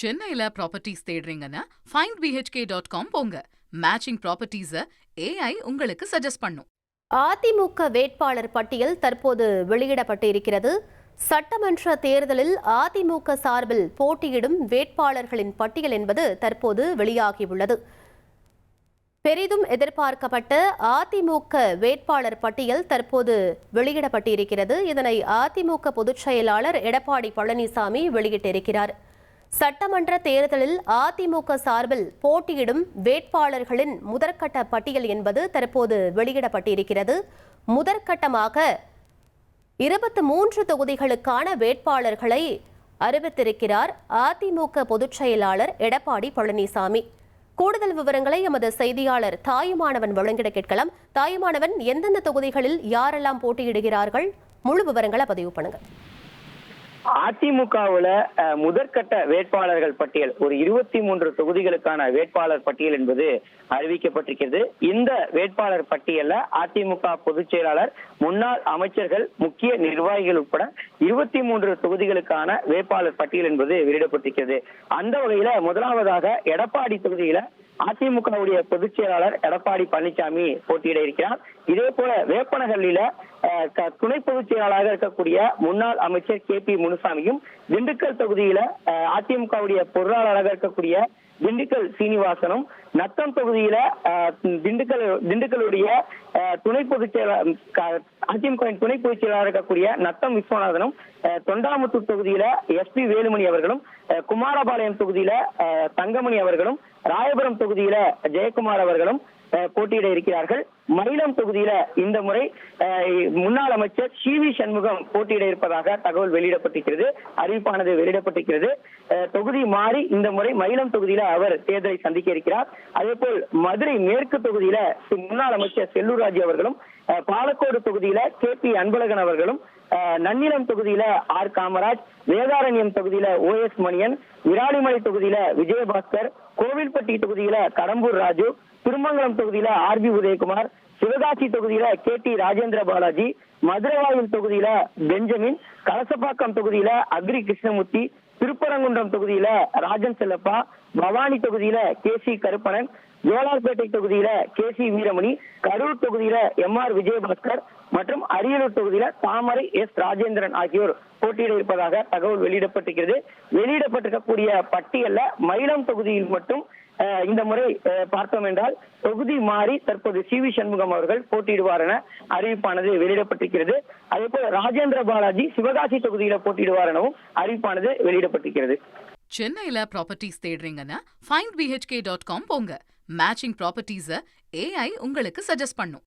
சென்னையில properties தேடுறீங்கன்னா findbhk.com போங்க. Matching ப்ராப்பர்ட்டிஸ AI உங்களுக்கு சஜஸ்ட் பண்ணும். அதிமுக வேட்பாளர் பட்டியல் தற்போது வெளியிடப்பட்டிருக்கிறது. சட்டமன்ற தேர்தலில் அதிமுக சார்பில் போட்டியிடும் வேட்பாளர்களின் பட்டியல் என்பது தற்போது வெளியாகியுள்ளது. பெரிதும் எதிர்பார்க்கப்பட்ட அதிமுக வேட்பாளர் பட்டியல் தற்போது வெளியிடப்பட்டிருக்கிறது. இதனை அதிமுக பொதுச் செயலாளர் எடப்பாடி பழனிசாமி வெளியிட்டிருக்கிறார். சட்டமன்ற தேர்தலில் அதிமுக சார்பில் போட்டியிடும் வேட்பாளர்களின் முதற்கட்ட பட்டியல் என்பது தற்போது வெளியிடப்பட்டிருக்கிறது. முதற்கட்டமாக 23 தொகுதிகளுக்கான வேட்பாளர்களை அறிவித்திருக்கிறார் அதிமுக பொதுச் செயலாளர் எடப்பாடி பழனிசாமி. கூடுதல் விவரங்களை எமது செய்தியாளர் தாயுமானவன் வழங்கிட கேட்கலாம். தாயுமானவன், எந்தெந்த தொகுதிகளில் யாரெல்லாம் போட்டியிடுகிறார்கள்? முழு விவரங்களை பதிவு பண்ணுங்க. அதிமுகவுல முதற்கட்ட வேட்பாளர்கள் பட்டியல் ஒரு 23 தொகுதிகளுக்கான வேட்பாளர் பட்டியல் என்பது அறிவிக்கப்பட்டிருக்கிறது. இந்த வேட்பாளர் பட்டியல்ல அதிமுக பொதுச் செயலாளர், முன்னாள் அமைச்சர்கள், முக்கிய நிர்வாகிகள் உட்பட 23 தொகுதிகளுக்கான வேட்பாளர் பட்டியல் என்பது வெளியிடப்பட்டிருக்கிறது. அந்த வகையில முதலாவதாக எடப்பாடி தொகுதியில அதிமுகவுடைய பொதுச் செயலாளர் எடப்பாடி பழனிசாமி போட்டியிட இருக்கிறார். இதே போல வேப்பனஹள்ளியில துணை பொதுச் செயலாளராக இருக்கக்கூடிய முன்னாள் அமைச்சர் KP முனுசாமியும், திண்டுக்கல் தொகுதியில அதிமுகவுடைய பொருளாளராக இருக்கக்கூடிய திண்டுக்கல் சீனிவாசனும், நத்தம் தொகுதியில திண்டுக்கலுடைய துணை பொதுச் செயலாளர் அதிமுகவின் துணை பொதுச் செயலாளர் இருக்கக்கூடிய நத்தம் விஸ்வநாதனும், தொண்டாமுத்தூர் தொகுதியில SP வேலுமணி அவர்களும், குமாரபாளையம் தொகுதியில தங்கமணி அவர்களும், ராயபுரம் தொகுதியில ஜெயக்குமார் அவர்களும் போட்டியிட இருக்கிறார்கள். மயிலம் தொகுதியில இந்த முறை முன்னாள் அமைச்சர் CV சண்முகம் போட்டியிட இருப்பதாக தகவல் வெளியிடப்பட்டிருக்கிறது. அறிவிப்பானது வெளியிடப்பட்டிருக்கிறது. தொகுதி மாறி இந்த முறை மயிலம் தொகுதியில அவர் தேர்தலை சந்திக்க இருக்கிறார். அதே போல் மதுரை மேற்கு தொகுதியில முன்னாள் அமைச்சர் செல்லூர் ராஜு அவர்களும், பாலக்கோடு தொகுதியில KP அன்பழகன் அவர்களும், நன்னிலம் தொகுதியில R காமராஜ், வேதாரண்யம் தொகுதியில OS மணியன், விராலிமலை தொகுதியில விஜயபாஸ்கர், கோவில்பட்டி தொகுதியில கடம்பூர் ராஜு, திருமங்கலம் தொகுதியில RB உதயகுமார், சிவகாசி தொகுதியில KT ராஜேந்திர பாலாஜி, மதுரவாயில் தொகுதியில பெஞ்சமின், கலசப்பாக்கம் தொகுதியில அக்ரி கிருஷ்ணமூர்த்தி, திருப்பரங்குன்றம் தொகுதியில ராஜன் செல்லப்பா, பவானி தொகுதியில KC கருப்பணன், ஜோலார்பேட்டை தொகுதியில KC வீரமணி, கரூர் தொகுதியில MR விஜயபாஸ்கர் மற்றும் அரியலூர் தொகுதியில தாமரை S ராஜேந்திரன் ஆகியோர் போட்டியிட இருப்பதாக தகவல் வெளியிடப்பட்டிருக்கிறது. வெளியிடப்பட்டிருக்கக்கூடிய பட்டியல்ல மயிலம் தொகுதியில் மட்டும் இந்த முறை பார்த்தோம் என்றால் தொகுதி மாறி தற்போது CV சண்முகம் அவர்கள் போட்டியிடுவார் என அறிவிப்பானது வெளியிடப்பட்டிருக்கிறது. அதே போல ராஜேந்திர பாலாஜி சிவகாசி தொகுதியில போட்டியிடுவார் எனவும் அறிவிப்பானது வெளியிடப்பட்டிருக்கிறது. சென்னையில ப்ராப்பர்ட்டிஸ் தேடுறீங்கன்னா findbhk.com போங்க. மேட்சிங் ப்ராப்பர்ட்டிஸ AI உங்களுக்கு சஜஸ்ட் பண்ணும்.